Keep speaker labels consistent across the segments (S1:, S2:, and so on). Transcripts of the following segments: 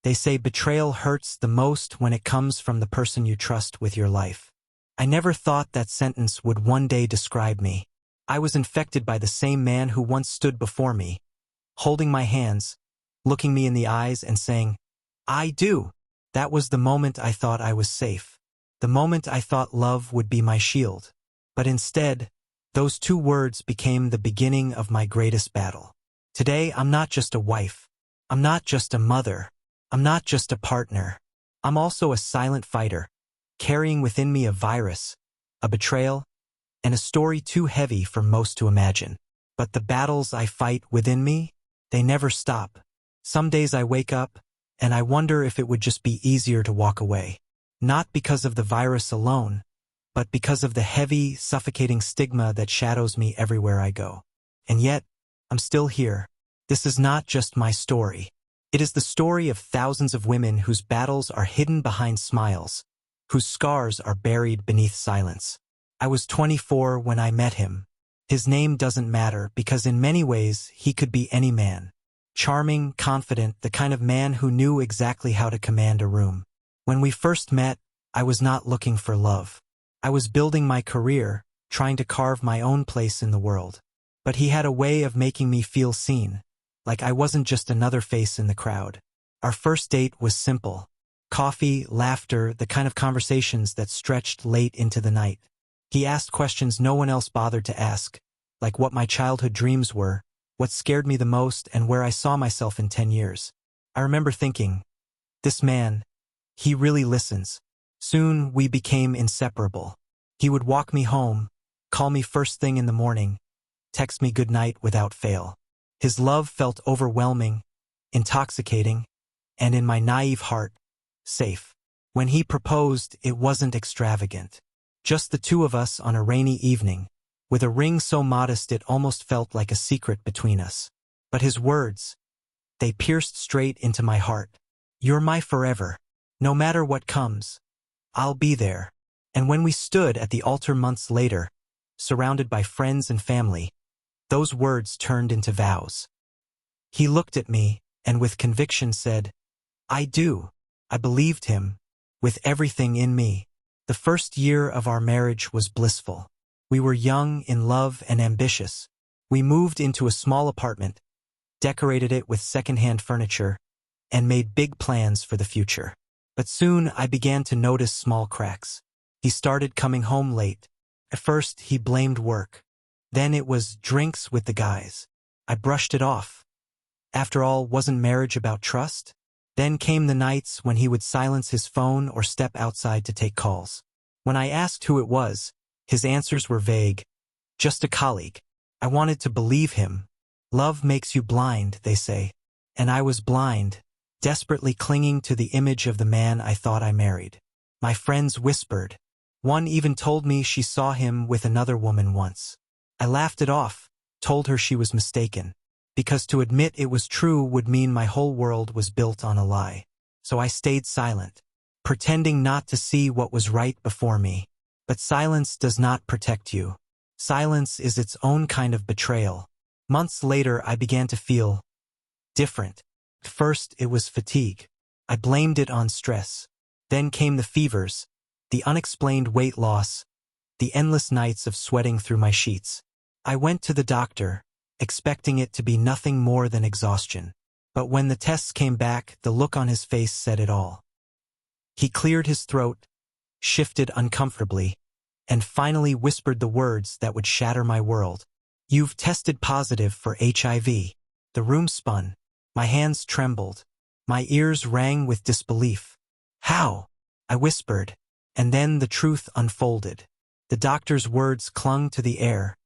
S1: They say betrayal hurts the most when it comes from the person you trust with your life. I never thought that sentence would one day describe me. I was infected by the same man who once stood before me, holding my hands, looking me in the eyes and saying, "I do." That was the moment I thought I was safe. The moment I thought love would be my shield. But instead, those two words became the beginning of my greatest battle. Today, I'm not just a wife. I'm not just a mother. I'm not just a partner. I'm also a silent fighter, carrying within me a virus, a betrayal, and a story too heavy for most to imagine. But the battles I fight within me, they never stop. Some days I wake up, and I wonder if it would just be easier to walk away. Not because of the virus alone, but because of the heavy, suffocating stigma that shadows me everywhere I go. And yet, I'm still here. This is not just my story. It is the story of thousands of women whose battles are hidden behind smiles, whose scars are buried beneath silence. I was 24 when I met him. His name doesn't matter because in many ways he could be any man. Charming, confident, the kind of man who knew exactly how to command a room. When we first met, I was not looking for love. I was building my career, trying to carve my own place in the world. But he had a way of making me feel seen, like I wasn't just another face in the crowd. Our first date was simple. Coffee, laughter, the kind of conversations that stretched late into the night. He asked questions no one else bothered to ask, like what my childhood dreams were, what scared me the most, and where I saw myself in 10 years. I remember thinking, this man, he really listens. Soon we became inseparable. He would walk me home, call me first thing in the morning, text me good night without fail. His love felt overwhelming, intoxicating, and in my naive heart, safe. When he proposed, it wasn't extravagant. Just the two of us on a rainy evening, with a ring so modest it almost felt like a secret between us. But his words, they pierced straight into my heart. "You're my forever. No matter what comes, I'll be there." And when we stood at the altar months later, surrounded by friends and family, those words turned into vows. He looked at me and with conviction said, "I do." I believed him, with everything in me. The first year of our marriage was blissful. We were young, in love, and ambitious. We moved into a small apartment, decorated it with secondhand furniture, and made big plans for the future. But soon I began to notice small cracks. He started coming home late. At first, he blamed work. Then it was drinks with the guys. I brushed it off. After all, wasn't marriage about trust? Then came the nights when he would silence his phone or step outside to take calls. When I asked who it was, his answers were vague. Just a colleague. I wanted to believe him. Love makes you blind, they say. And I was blind, desperately clinging to the image of the man I thought I married. My friends whispered. One even told me she saw him with another woman once. I laughed it off, told her she was mistaken, because to admit it was true would mean my whole world was built on a lie. So I stayed silent, pretending not to see what was right before me. But silence does not protect you. Silence is its own kind of betrayal. Months later, I began to feel different. First, it was fatigue. I blamed it on stress. Then came the fevers, the unexplained weight loss, the endless nights of sweating through my sheets. I went to the doctor, expecting it to be nothing more than exhaustion. But when the tests came back, the look on his face said it all. He cleared his throat, shifted uncomfortably, and finally whispered the words that would shatter my world. "You've tested positive for HIV." The room spun. My hands trembled. My ears rang with disbelief. "How?" I whispered, and then the truth unfolded. The doctor's words clung to the air,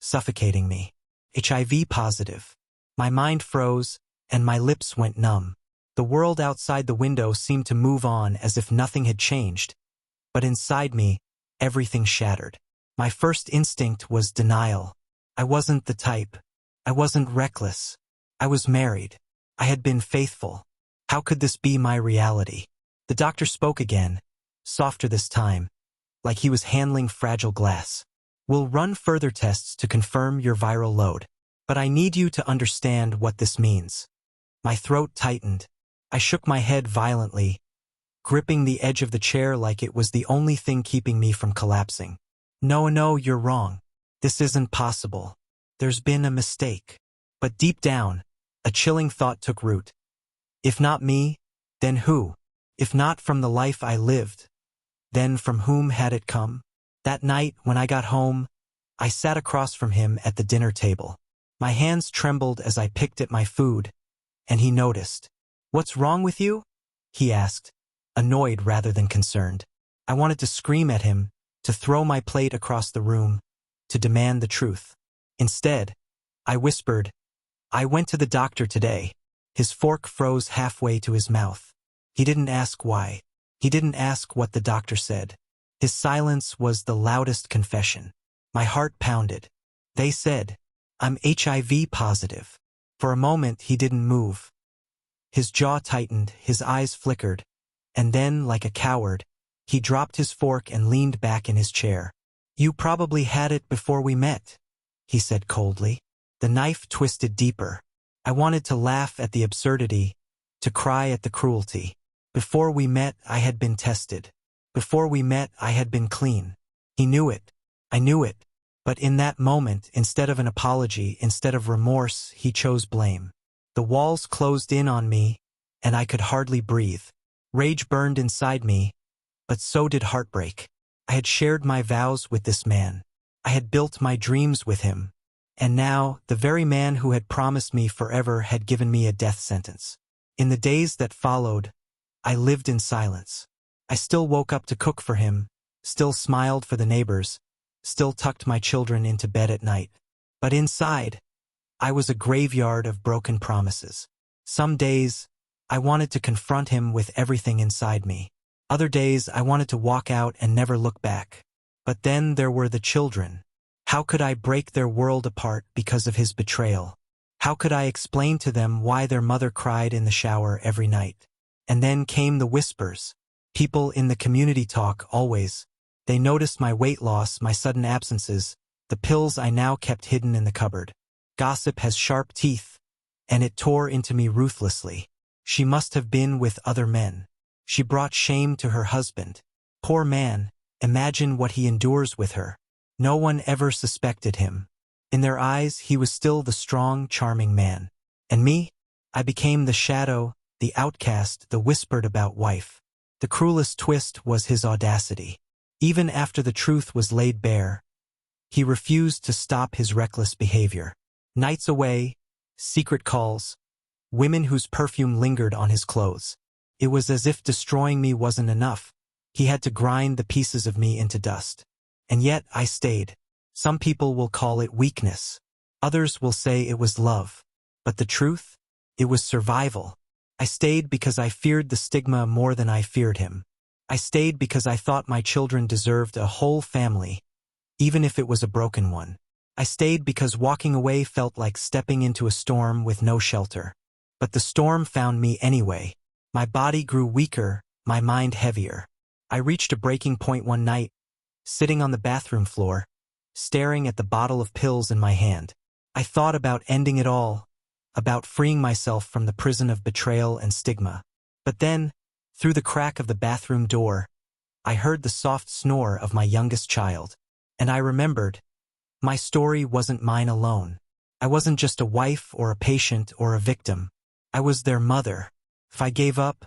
S1: suffocating me. HIV positive. My mind froze, and my lips went numb. The world outside the window seemed to move on as if nothing had changed. But inside me, everything shattered. My first instinct was denial. I wasn't the type. I wasn't reckless. I was married. I had been faithful. How could this be my reality? The doctor spoke again, softer this time, like he was handling fragile glass. "We'll run further tests to confirm your viral load. But I need you to understand what this means." My throat tightened. I shook my head violently, gripping the edge of the chair like it was the only thing keeping me from collapsing. No, you're wrong. This isn't possible. There's been a mistake. But deep down, a chilling thought took root. If not me, then who? If not from the life I lived, then from whom had it come? That night, when I got home, I sat across from him at the dinner table. My hands trembled as I picked at my food, and he noticed. "What's wrong with you?" he asked, annoyed rather than concerned. I wanted to scream at him, to throw my plate across the room, to demand the truth. Instead, I whispered, "I went to the doctor today." His fork froze halfway to his mouth. He didn't ask why. He didn't ask what the doctor said. His silence was the loudest confession. My heart pounded. "They said, I'm HIV positive." For a moment, he didn't move. His jaw tightened, his eyes flickered, and then, like a coward, he dropped his fork and leaned back in his chair. "You probably had it before we met," he said coldly. The knife twisted deeper. I wanted to laugh at the absurdity, to cry at the cruelty. Before we met, I had been tested. Before we met, I had been clean. He knew it. I knew it. But in that moment, instead of an apology, instead of remorse, he chose blame. The walls closed in on me, and I could hardly breathe. Rage burned inside me, but so did heartbreak. I had shared my vows with this man. I had built my dreams with him. And now, the very man who had promised me forever had given me a death sentence. In the days that followed, I lived in silence. I still woke up to cook for him, still smiled for the neighbors, still tucked my children into bed at night. But inside, I was a graveyard of broken promises. Some days, I wanted to confront him with everything inside me. Other days, I wanted to walk out and never look back. But then there were the children. How could I break their world apart because of his betrayal? How could I explain to them why their mother cried in the shower every night? And then came the whispers. People in the community talk always. They noticed my weight loss, my sudden absences, the pills I now kept hidden in the cupboard. Gossip has sharp teeth, and it tore into me ruthlessly. She must have been with other men. She brought shame to her husband. Poor man, imagine what he endures with her. No one ever suspected him. In their eyes, he was still the strong, charming man. And me? I became the shadow, the outcast, the whispered about wife. The cruelest twist was his audacity. Even after the truth was laid bare, he refused to stop his reckless behavior. Nights away, secret calls, women whose perfume lingered on his clothes. It was as if destroying me wasn't enough. He had to grind the pieces of me into dust. And yet I stayed. Some people will call it weakness. Others will say it was love. But the truth? It was survival. I stayed because I feared the stigma more than I feared him. I stayed because I thought my children deserved a whole family, even if it was a broken one. I stayed because walking away felt like stepping into a storm with no shelter. But the storm found me anyway. My body grew weaker, my mind heavier. I reached a breaking point one night, sitting on the bathroom floor, staring at the bottle of pills in my hand. I thought about ending it all, about freeing myself from the prison of betrayal and stigma. But then, through the crack of the bathroom door, I heard the soft snore of my youngest child. And I remembered, my story wasn't mine alone. I wasn't just a wife or a patient or a victim. I was their mother. If I gave up,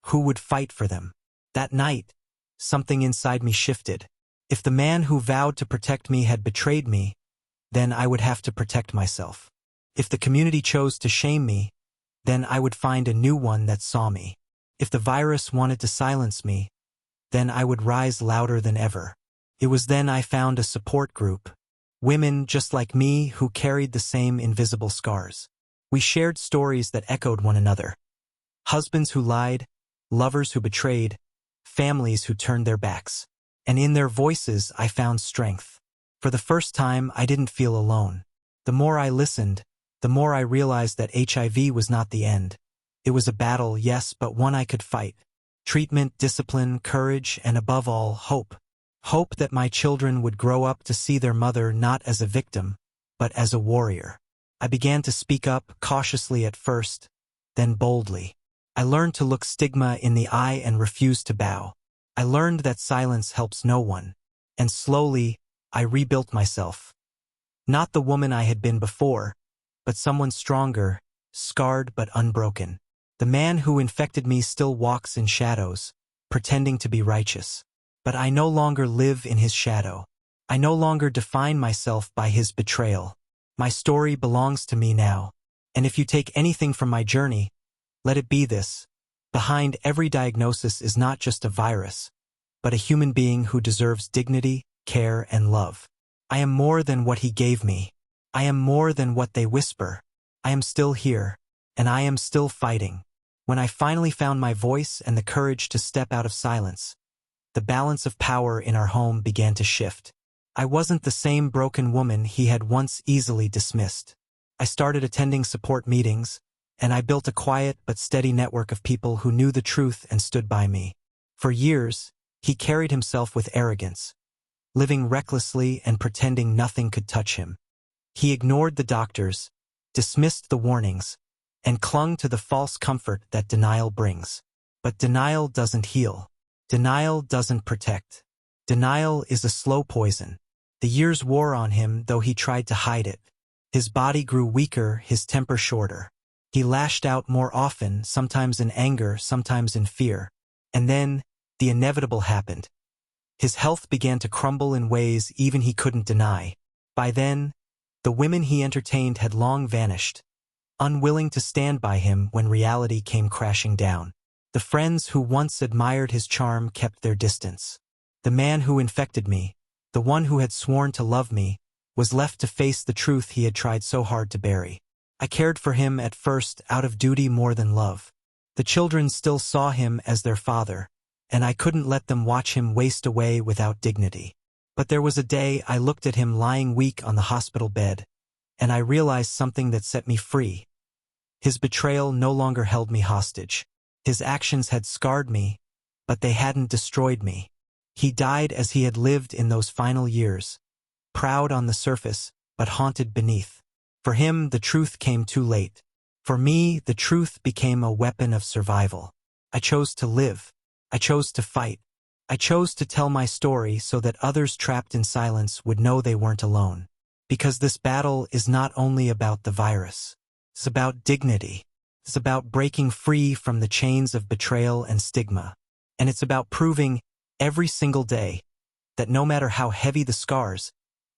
S1: who would fight for them? That night, something inside me shifted. If the man who vowed to protect me had betrayed me, then I would have to protect myself. If the community chose to shame me, then I would find a new one that saw me. If the virus wanted to silence me, then I would rise louder than ever. It was then I found a support group. Women just like me who carried the same invisible scars. We shared stories that echoed one another. Husbands who lied, lovers who betrayed, families who turned their backs. And in their voices I found strength. For the first time, I didn't feel alone. The more I listened, the more I realized that HIV was not the end. It was a battle, yes, but one I could fight. Treatment, discipline, courage, and above all, hope. Hope that my children would grow up to see their mother not as a victim, but as a warrior. I began to speak up, cautiously at first, then boldly. I learned to look stigma in the eye and refuse to bow. I learned that silence helps no one. And slowly, I rebuilt myself. Not the woman I had been before, but someone stronger, scarred but unbroken. The man who infected me still walks in shadows, pretending to be righteous. But I no longer live in his shadow. I no longer define myself by his betrayal. My story belongs to me now. And if you take anything from my journey, let it be this. Behind every diagnosis is not just a virus, but a human being who deserves dignity, care, and love. I am more than what he gave me. I am more than what they whisper. I am still here, and I am still fighting. When I finally found my voice and the courage to step out of silence, the balance of power in our home began to shift. I wasn't the same broken woman he had once easily dismissed. I started attending support meetings, and I built a quiet but steady network of people who knew the truth and stood by me. For years, he carried himself with arrogance, living recklessly and pretending nothing could touch him. He ignored the doctors, dismissed the warnings, and clung to the false comfort that denial brings. But denial doesn't heal. Denial doesn't protect. Denial is a slow poison. The years wore on him, though he tried to hide it. His body grew weaker, his temper shorter. He lashed out more often, sometimes in anger, sometimes in fear. And then, the inevitable happened. His health began to crumble in ways even he couldn't deny. By then, the women he entertained had long vanished, unwilling to stand by him when reality came crashing down. The friends who once admired his charm kept their distance. The man who infected me, the one who had sworn to love me, was left to face the truth he had tried so hard to bury. I cared for him at first out of duty more than love. The children still saw him as their father, and I couldn't let them watch him waste away without dignity. But there was a day I looked at him lying weak on the hospital bed, and I realized something that set me free. His betrayal no longer held me hostage. His actions had scarred me, but they hadn't destroyed me. He died as he had lived in those final years, proud on the surface, but haunted beneath. For him, the truth came too late. For me, the truth became a weapon of survival. I chose to live. I chose to fight. I chose to tell my story so that others trapped in silence would know they weren't alone. Because this battle is not only about the virus. It's about dignity. It's about breaking free from the chains of betrayal and stigma. And it's about proving every single day that no matter how heavy the scars,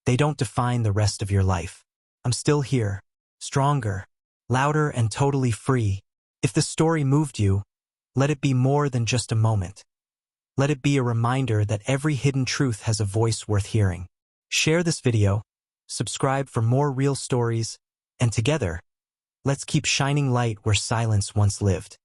S1: they don't define the rest of your life. I'm still here, stronger, louder, and totally free. If this story moved you, let it be more than just a moment. Let it be a reminder that every hidden truth has a voice worth hearing. Share this video, subscribe for more real stories, and together, let's keep shining light where silence once lived.